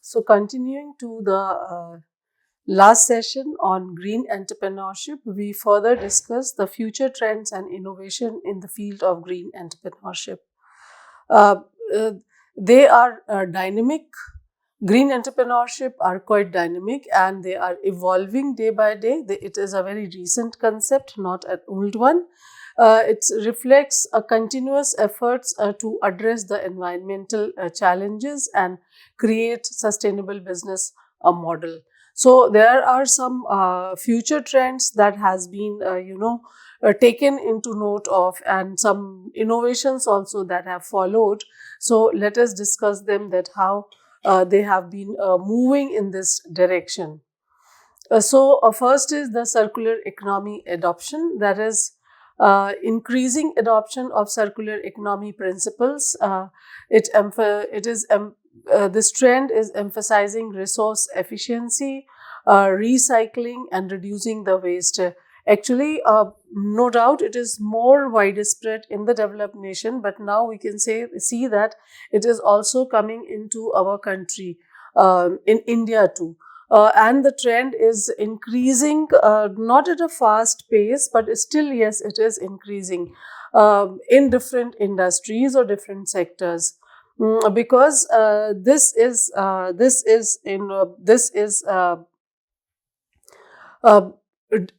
So continuing to the last session on green entrepreneurship, we further discussed the future trends and innovation in the field of green entrepreneurship. Uh, uh, they are dynamic. Green entrepreneurship are quite dynamic and they are evolving day by day. It is a very recent concept, not an old one. It reflects a continuous efforts to address the environmental challenges and create sustainable business model. So there are some future trends that has been, taken into note of, and some innovations also that have followed. So let us discuss them, that how they have been moving in this direction. First is the circular economy adoption, that is increasing adoption of circular economy principles. This trend is emphasizing resource efficiency, recycling, and reducing the waste. Actually, no doubt it is more widespread in the developed nation, but now we can see that it is also coming into our country, in India too. And the trend is increasing, not at a fast pace, but still, yes, it is increasing in different industries or different sectors. Because this is uh,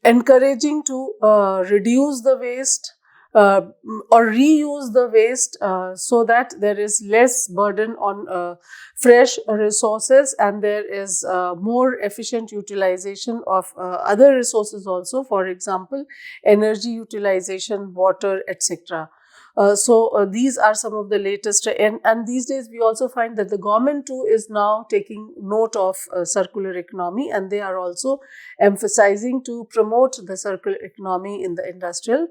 encouraging to reduce the waste, or reuse the waste, so that there is less burden on fresh resources, and there is more efficient utilization of other resources also, for example energy utilization, water, etc. These are some of the latest, and these days we also find that the government too is now taking note of circular economy, and they are also emphasizing to promote the circular economy in the industrial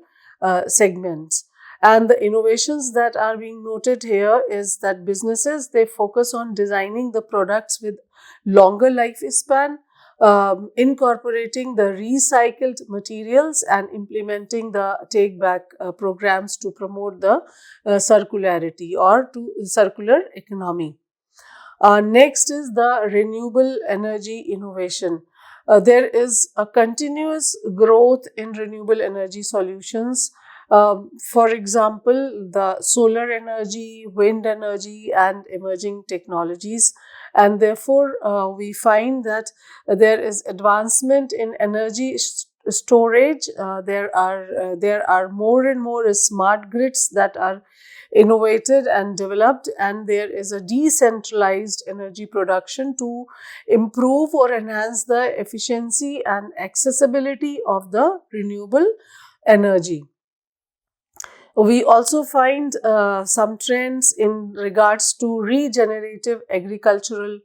segments. And the innovations that are being noted here is that businesses, they focus on designing the products with longer lifespan, incorporating the recycled materials, and implementing the take back programs to promote the circularity or to circular economy. Next is the renewable energy innovation. There is a continuous growth in renewable energy solutions. For example, the solar energy, wind energy, and emerging technologies. And therefore, we find that there is advancement in energy storage. There are more and more smart grids that are innovated and developed, and there is a decentralized energy production to improve or enhance the efficiency and accessibility of the renewable energy. We also find some trends in regards to regenerative agricultural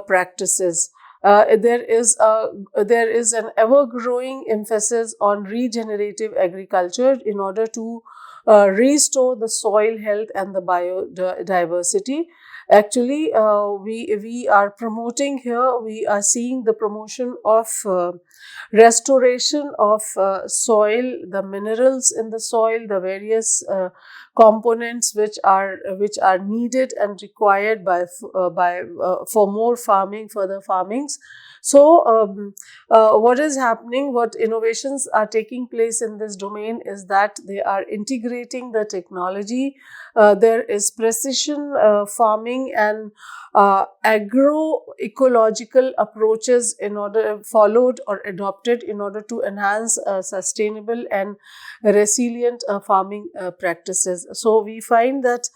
practices. There is an ever growing emphasis on regenerative agriculture in order to restore the soil health and the biodiversity. Actually, we are promoting here. We are seeing the promotion of restoration of soil, the minerals in the soil, the various components which are needed and required by for more farming, further farmings. So, what is happening, what innovations are taking place in this domain is that they are integrating the technology. There is precision farming and agroecological approaches in order followed or adopted in order to enhance sustainable and resilient farming practices. So we find that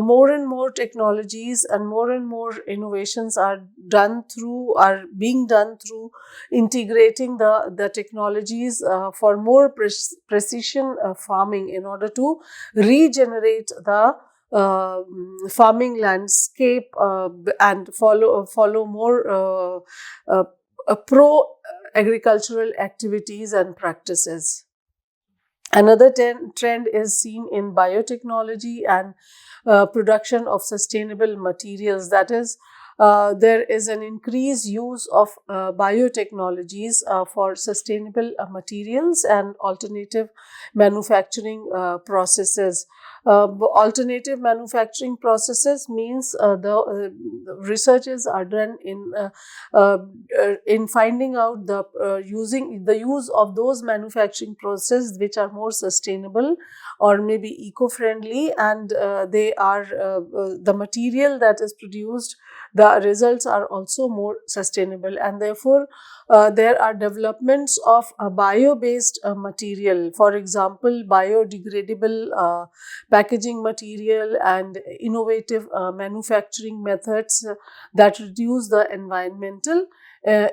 more and more technologies and more innovations are being done through integrating the technologies for more precision farming in order to regenerate the farming landscape, and follow more pro agricultural activities and practices. Another trend is seen in biotechnology and production of sustainable materials. That is, There is an increased use of biotechnologies for sustainable materials and alternative manufacturing processes. Alternative manufacturing processes means the researches are done uh, in finding out the using the use of those manufacturing processes which are more sustainable or maybe eco-friendly, and they are the material that is produced, the results are also more sustainable, and therefore there are developments of a bio-based material, for example biodegradable packaging material and innovative manufacturing methods that reduce the environmental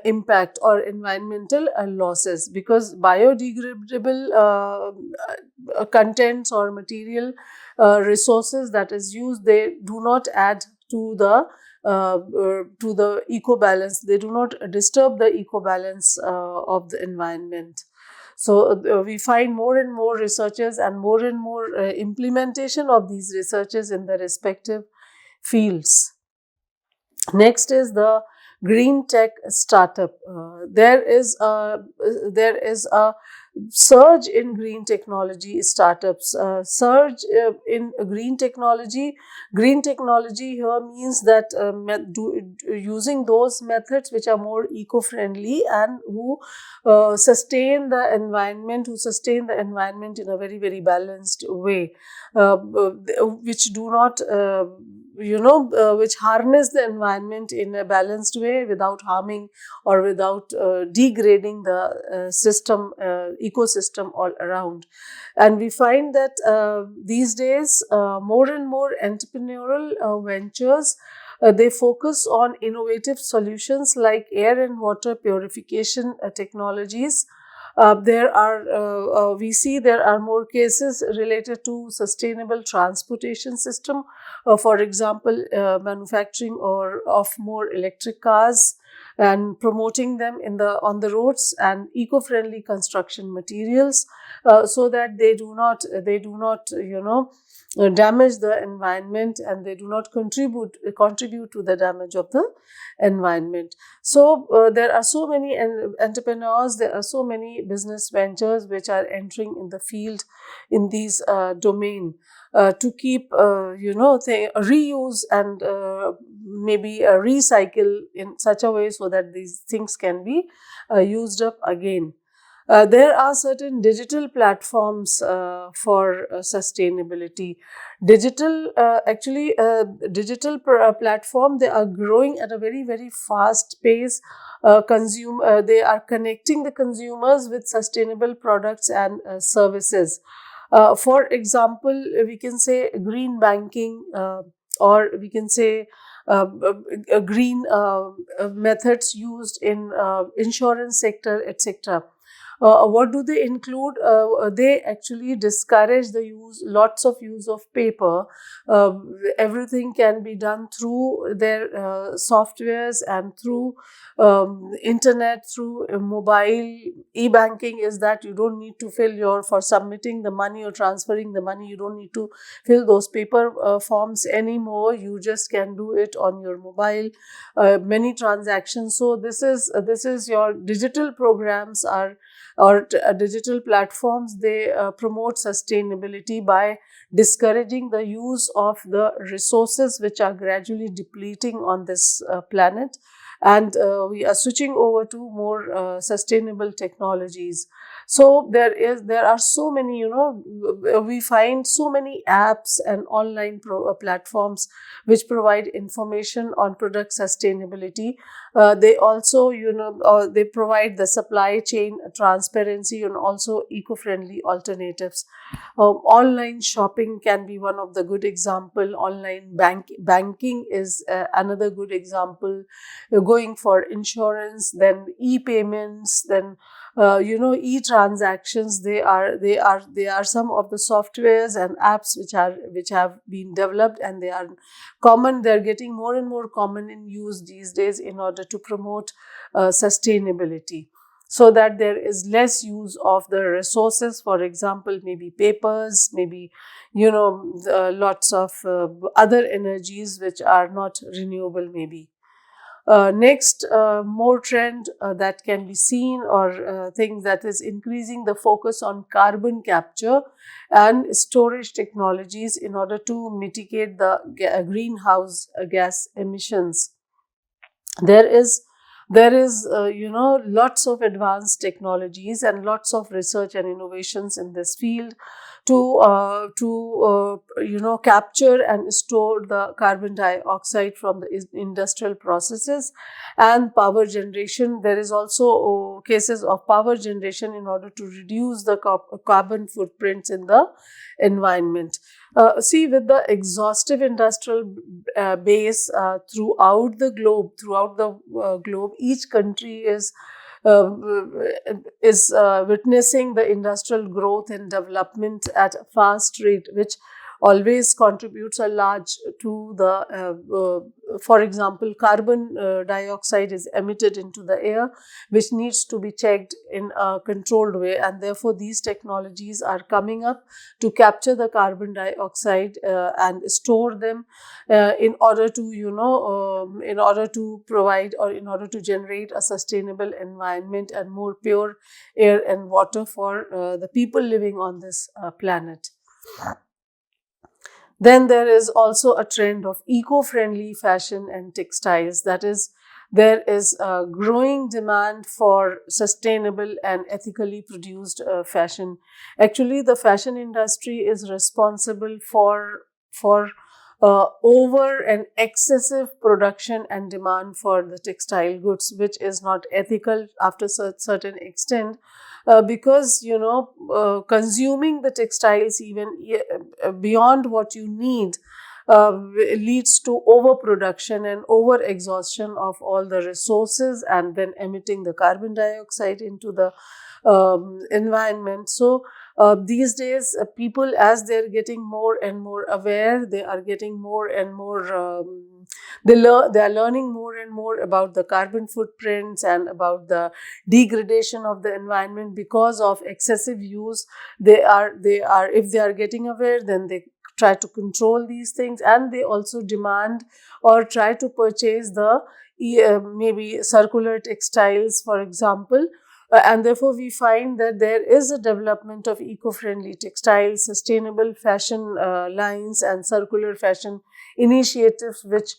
impact or environmental losses, because biodegradable contents or material resources that is used, they do not add to the eco balance, they do not disturb the eco balance of the environment. So we find more and more researchers and more implementation of these researches in the respective fields. Next is the green tech startup. There is a surge in green technology startups. Surge in green technology. Green technology here means that using those methods which are more eco-friendly and who sustain the environment, in a very balanced way, which do not which harness the environment in a balanced way without harming or without degrading the ecosystem all around. And we find that these days more and more entrepreneurial ventures, they focus on innovative solutions like air and water purification technologies. We see there are more cases related to sustainable transportation system, for example manufacturing or of more electric cars and promoting them on the roads, and eco-friendly construction materials, so that they do not damage the environment, and they do not contribute to the damage of the environment. So there are so many entrepreneurs, there are so many business ventures which are entering in the field in these domain, to keep reuse and maybe recycle in such a way so that these things can be used up again. There are certain digital platforms for sustainability. Digital platform, they are growing at a very fast pace. They are connecting the consumers with sustainable products and services. For example, we can say green banking, or we can say green methods used in insurance sector, etc. What do they include? They actually discourage the lots of use of paper. Uh, Everything can be done through their softwares and through internet, through mobile. E-banking is that you don't need to for submitting the money or transferring the money, you don't need to fill those paper forms anymore. You just can do it on your mobile. Many transactions. So this is your digital programs are or digital platforms. They promote sustainability by discouraging the use of the resources which are gradually depleting on this planet, and we are switching over to more sustainable technologies. So there are so many, we find so many apps and online platforms which provide information on product sustainability. They also, they provide the supply chain transparency and also eco-friendly alternatives. Online shopping can be one of the good example. Online banking is another good example. Going for insurance, then e-payments, then e-transactions. They are some of the softwares and apps which have been developed, and they are common. They're getting more and more common in use these days in order to promote sustainability, so that there is less use of the resources. For example, maybe papers, maybe lots of other energies which are not renewable maybe. Next, more trend that can be seen, or thing that is increasing the focus on carbon capture and storage technologies in order to mitigate the greenhouse gas emissions. there is lots of advanced technologies and lots of research and innovations in this field to capture and store the carbon dioxide from the industrial processes and power generation. There is also cases of power generation in order to reduce the carbon footprints in the environment. See, with the exhaustive industrial base throughout the globe, each country uh, witnessing the industrial growth and development at a fast rate, which always contributes a large to the, for example, carbon dioxide is emitted into the air, which needs to be checked in a controlled way, and therefore these technologies are coming up to capture the carbon dioxide and store them in order to in order to provide, or in order to generate a sustainable environment and more pure air and water for the people living on this planet. Then there is also a trend of eco-friendly fashion and textiles. That is, there is a growing demand for sustainable and ethically produced fashion. Actually, the fashion industry is responsible for over an excessive production and demand for the textile goods, which is not ethical after certain extent, because consuming the textiles even beyond what you need leads to overproduction and over exhaustion of all the resources, and then emitting the carbon dioxide into the environment. So these days, people, as they're getting more and more aware, they are getting more and more they are learning more and more about the carbon footprints and about the degradation of the environment because of excessive use. They are if they are getting aware, then they try to control these things, and they also demand or try to purchase the maybe circular textiles, for example. And therefore, we find that there is a development of eco-friendly textiles, sustainable fashion lines, and circular fashion initiatives, which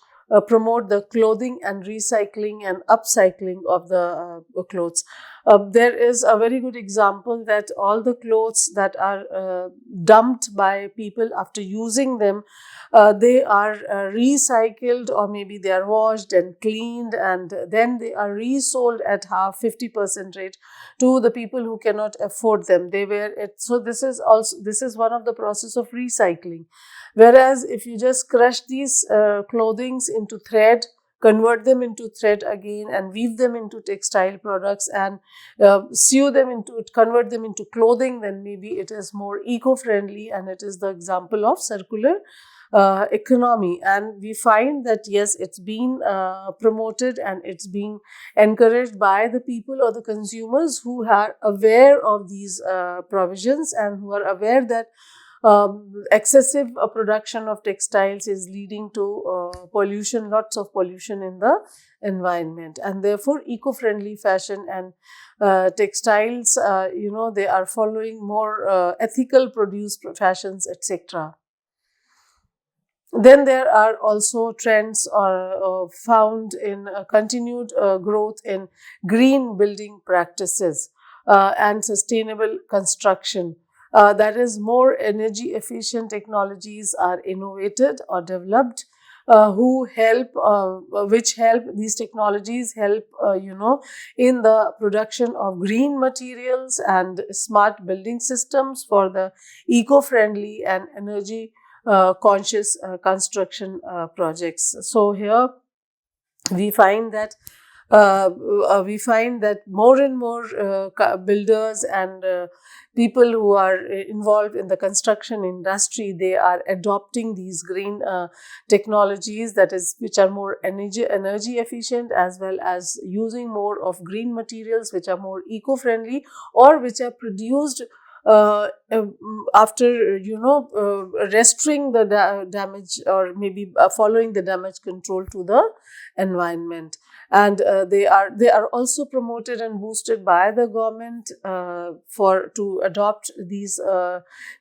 promote the clothing and recycling and upcycling of the clothes. There is a very good example that all the clothes that are dumped by people after using them, they are recycled, or maybe they are washed and cleaned, and then they are resold at half 50% rate to the people who cannot afford them. They wear it. So this is one of the process of recycling. Whereas if you just crush these clothings into thread, convert them into thread again, and weave them into textile products, and convert them into clothing, then maybe it is more eco-friendly, and it is the example of circular economy. And we find that yes, it's been promoted and it's being encouraged by the people or the consumers who are aware of these provisions, and who are aware that excessive production of textiles is leading to pollution, lots of pollution in the environment. And therefore, eco-friendly fashion and textiles, they are following more ethical produced fashions, etc. Then there are also trends found in continued growth in green building practices and sustainable construction. That is, more energy efficient technologies are innovated or developed, which help, these technologies help, in the production of green materials and smart building systems for the eco-friendly and energy conscious construction projects. So here we find that more and more builders and people who are involved in the construction industry, they are adopting these green technologies, that is, which are more energy efficient, as well as using more of green materials which are more eco-friendly, or which are produced after restoring the damage, or maybe following the damage control to the environment. and they are also promoted and boosted by the government for to adopt these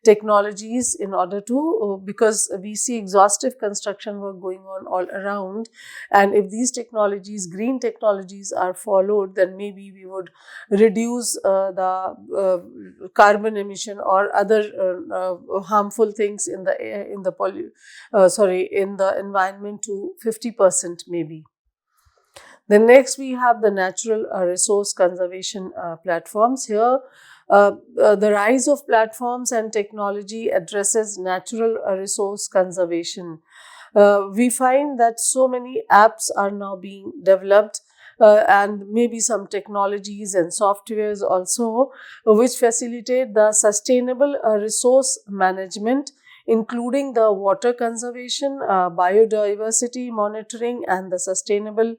technologies in order to because we see exhaustive construction work going on all around, and if these technologies, green technologies, are followed, then maybe we would reduce the carbon emission or other harmful things in the air, in the in the environment to 50% maybe. Then next we have the natural resource conservation platforms. Here the rise of platforms and technology addresses natural resource conservation. We find that so many apps are now being developed and maybe some technologies and softwares also, which facilitate the sustainable resource management, including the water conservation, biodiversity monitoring, and the sustainable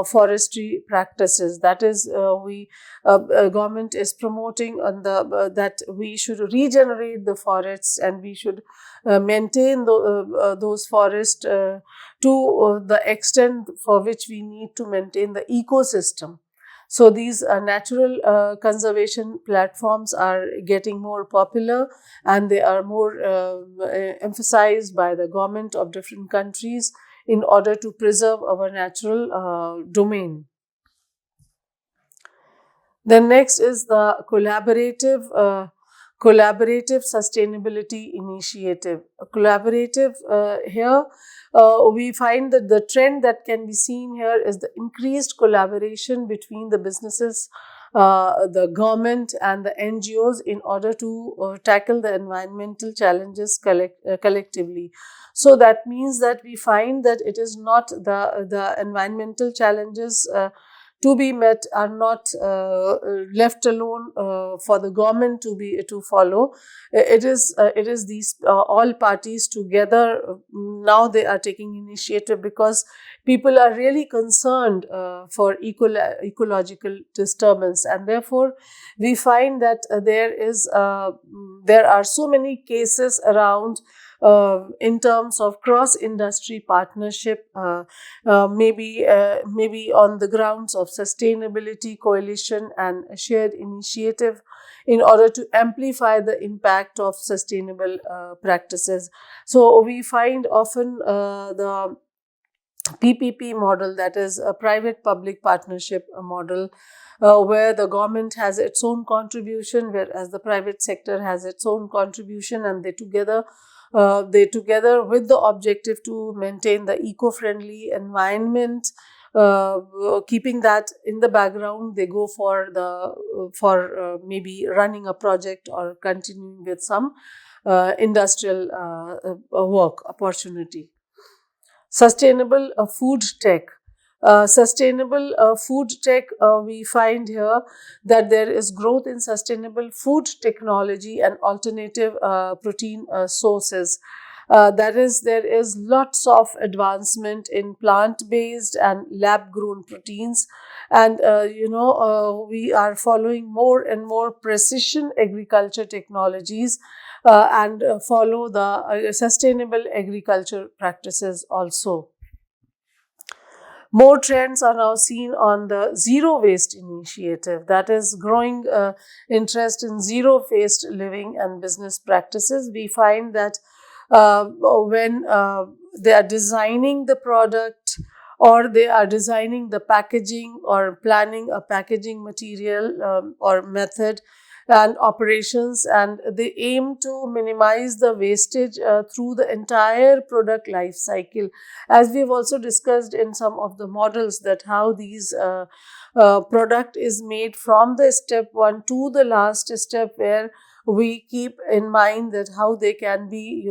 forestry practices. That is, we government is promoting on the that we should regenerate the forests, and we should maintain those forests to the extent for which we need to maintain the ecosystem. So these natural conservation platforms are getting more popular, and they are more emphasized by the government of different countries in order to preserve our natural domain. Then next is the collaborative sustainability initiative. Collaborative here, we find that the trend that can be seen here is the increased collaboration between the businesses, the government, and the NGOs in order to tackle the environmental challenges collectively. So that means that we find that it is not the environmental challenges to be met are not left alone for the government to follow. It is these all parties together. Now they are taking initiative because people are really concerned for ecological disturbance, and therefore we find that there are so many cases around in terms of cross-industry partnership, maybe on the grounds of sustainability coalition and shared initiative in order to amplify the impact of sustainable practices. So we find often the PPP model, that is a private-public partnership model, where the government has its own contribution, whereas the private sector has its own contribution, and they together with the objective to maintain the eco-friendly environment. Keeping that in the background, they go for maybe running a project or continuing with some industrial work opportunity. Sustainable food tech. We find here that there is growth in sustainable food technology and alternative protein sources. That is, there is lots of advancement in plant-based and lab-grown proteins, and we are following more and more precision agriculture technologies and follow the sustainable agriculture practices also. More trends are now seen on the zero waste initiative, that is growing interest in zero waste living and business practices. We find that when they are designing the product, or they are designing the packaging or planning a packaging material or method and operations, and they aim to minimize the wastage through the entire product life cycle. As we have also discussed in some of the models, that how these product is made from the step one to the last step, where we keep in mind that how they can be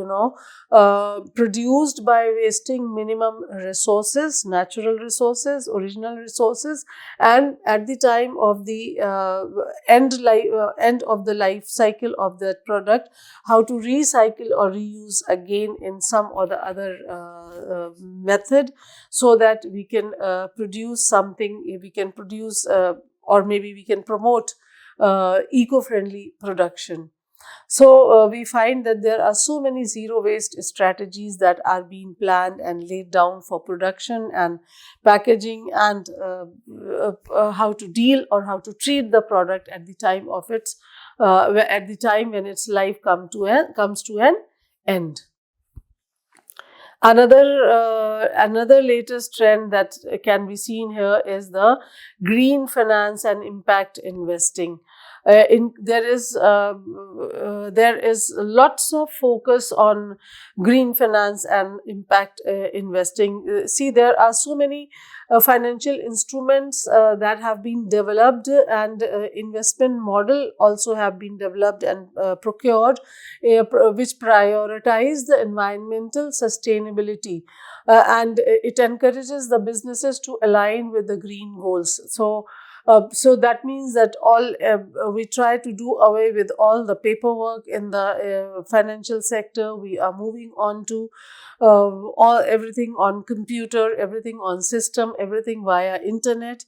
produced by wasting minimum resources, natural resources, original resources, and at the time of the end of the life cycle of that product, how to recycle or reuse again in some or the other method, so that we can produce something, we can produce or maybe we can promote eco-friendly production. So we find that there are so many zero waste strategies that are being planned and laid down for production and packaging, and how to deal or how to treat the product at the time of its at the time when its life comes to an end. Another latest trend that can be seen here is the green finance and impact investing. There is lots of focus on green finance and impact investing. See, there are so many financial instruments that have been developed, and investment model also have been developed and procured, which prioritize the environmental sustainability, and it encourages the businesses to align with the green goals. So that means that we try to do away with all the paperwork in the financial sector. We are moving on to everything on computer, everything on system, everything via internet.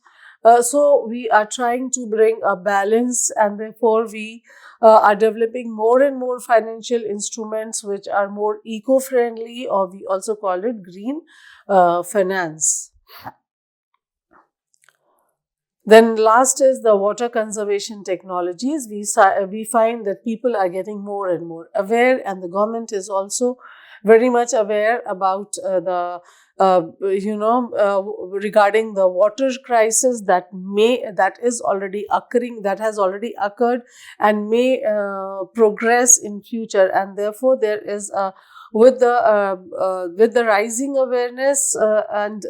So we are trying to bring a balance, and therefore we are developing more and more financial instruments which are more eco-friendly, or we also call it green finance. Then last is the water conservation technologies. We find that people are getting more and more aware, and the government is also very much aware about regarding the water crisis that is already occurring, that has already occurred, and may progress in future. And therefore there is a with the rising awareness, and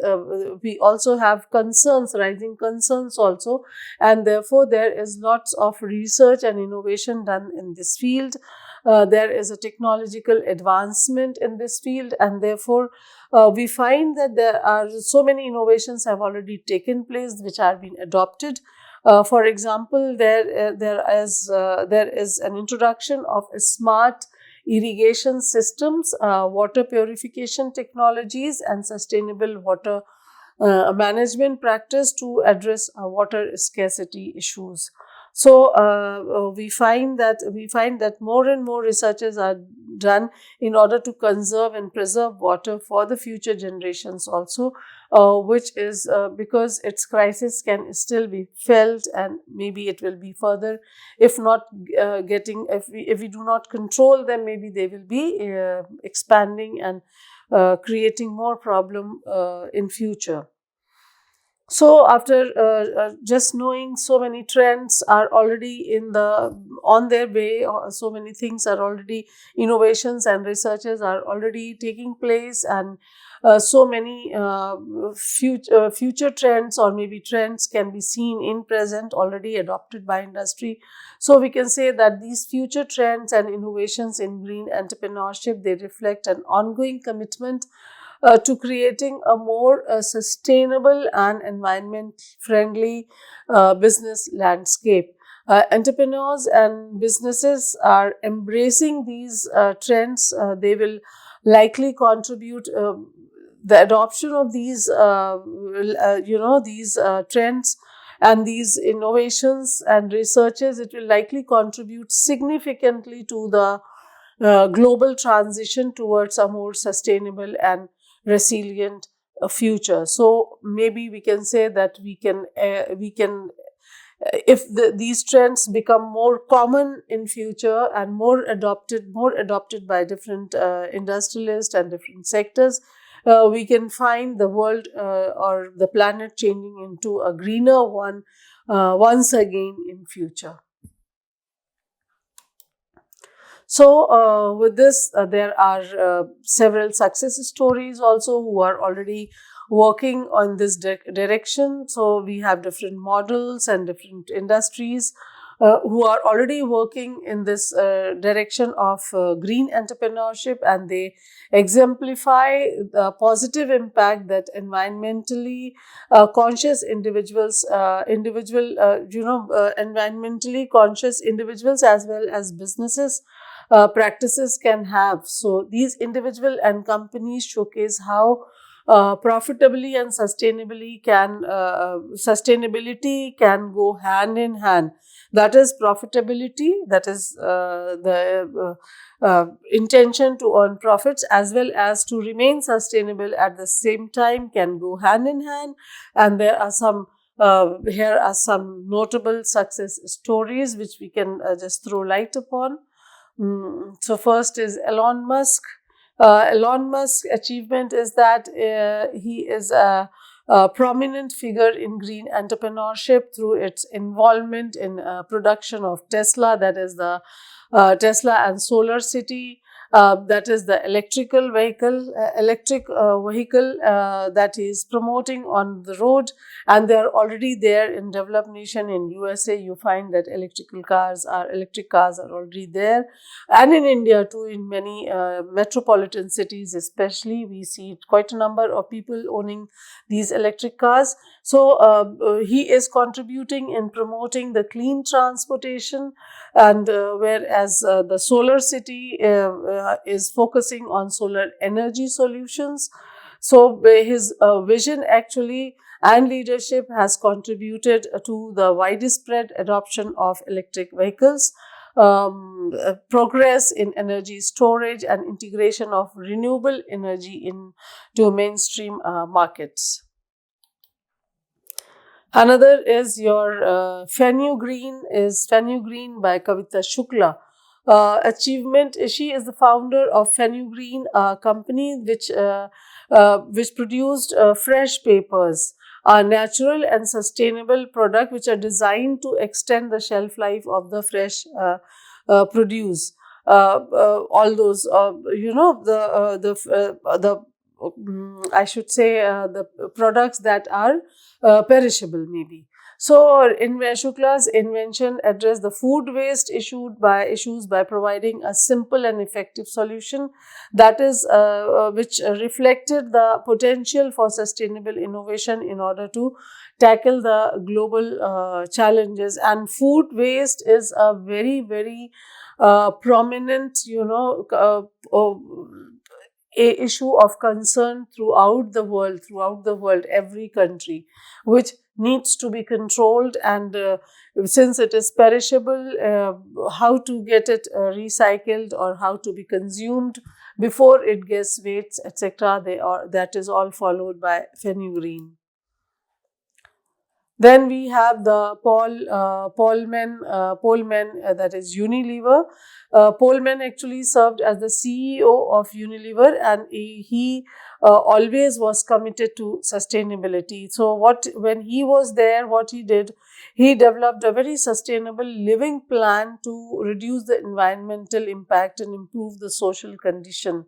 we also have rising concerns also, and therefore there is lots of research and innovation done in this field. There is a technological advancement in this field, and therefore we find that there are so many innovations have already taken place which are being adopted. For example, there is an introduction of a smart irrigation systems, water purification technologies, and sustainable water management practice to address water scarcity issues. So we find that more and more researches are done in order to conserve and preserve water for the future generations also, which is because its crisis can still be felt, and maybe it will be further, if not if we do not control them, maybe they will be expanding and creating more problem in future. So after just knowing so many trends are already on their way, so many things are already, innovations and researches are already taking place, and so many future trends or maybe trends can be seen in present already adopted by industry. So we can say that these future trends and innovations in green entrepreneurship, they reflect an ongoing commitment to creating a more sustainable and environment friendly business landscape. Entrepreneurs and businesses are embracing these trends. They will likely contribute the adoption of these trends and these innovations and researches. It will likely contribute significantly to the global transition towards a more sustainable and resilient future. So maybe we can say that we can if these trends become more common in future and more adopted by different industrialists and different sectors, we can find the world or the planet changing into a greener one once again in future. So with this, there are several success stories also who are already working on this direction. So we have different models and different industries who are already working in this direction of green entrepreneurship, and they exemplify the positive impact that environmentally conscious environmentally conscious individuals as well as businesses practices can have. So these individual and companies showcase how profitably and sustainably sustainability can go hand in hand. That is profitability, that is the intention to earn profits, as well as to remain sustainable at the same time, can go hand in hand. And there are some here are some notable success stories which we can just throw light upon. So first is Elon Musk. Elon Musk's achievement is that he is a prominent figure in green entrepreneurship through its involvement in production of Tesla, that is the Tesla and Solar City, that is the electric vehicle that is promoting on the road, and they are already there in developed nation. In USA, you find that electric cars are already there, and in India too, in many metropolitan cities especially, we see quite a number of people owning these electric cars. So he is contributing in promoting the clean transportation, and whereas the Solar City is focusing on solar energy solutions. So his vision actually and leadership has contributed to the widespread adoption of electric vehicles, progress in energy storage, and integration of renewable energy into mainstream markets. Another is your Fenugreek by Kavita Shukla. Achievement, she is the founder of Fenugreek, a company which produced fresh papers, a natural and sustainable product which are designed to extend the shelf life of the fresh produce. All those, I should say, the products that are perishable, maybe. So, Shukla's invention addressed the food waste issues by providing a simple and effective solution that is which reflected the potential for sustainable innovation in order to tackle the global challenges. And food waste is a very, very prominent, a issue of concern throughout the world, every country, which needs to be controlled. And since it is perishable, how to get it recycled or how to be consumed before it gets waste, etc. That is all followed by Fenugreek. Then we have the Polman, that is Unilever. Polman actually served as the CEO of Unilever, and he always was committed to sustainability. So when he was there, what he did, he developed a very sustainable living plan to reduce the environmental impact and improve the social conditions.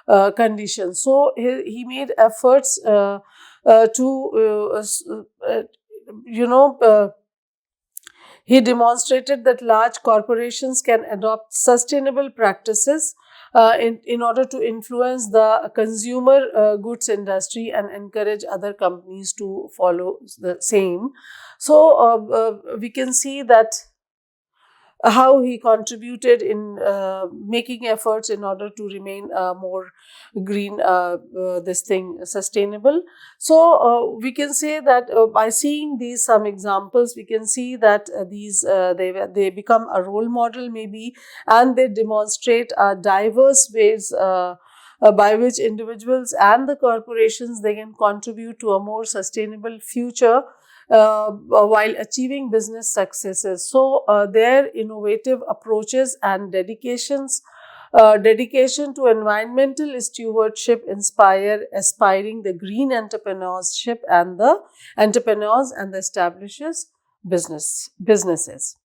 So he made efforts he demonstrated that large corporations can adopt sustainable practices in order to influence the consumer goods industry and encourage other companies to follow the same. So we can see that how he contributed in making efforts in order to remain more green, sustainable. So we can say that by seeing these some examples, we can see that they become a role model maybe, and they demonstrate diverse ways by which individuals and the corporations, they can contribute to a more sustainable future while achieving business successes. So their innovative approaches and dedication to environmental stewardship inspire aspiring the green entrepreneurship and the entrepreneurs and the establishes businesses.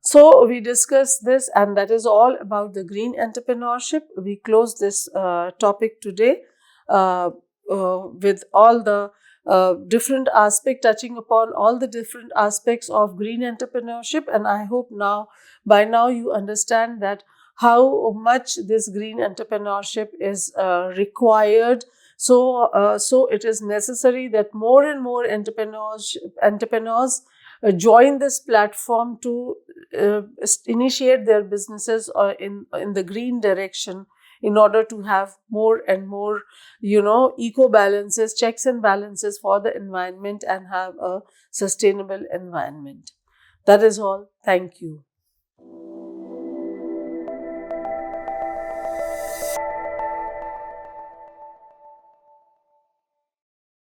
So we discussed this, and that is all about the green entrepreneurship. We close this topic today with all the different aspects, touching upon all the different aspects of green entrepreneurship. And I hope by now you understand that how much this green entrepreneurship is required. So it is necessary that more and more entrepreneurs join this platform to initiate their businesses in the green direction in order to have more and more, eco balances, checks and balances for the environment, and have a sustainable environment. That is all. Thank you.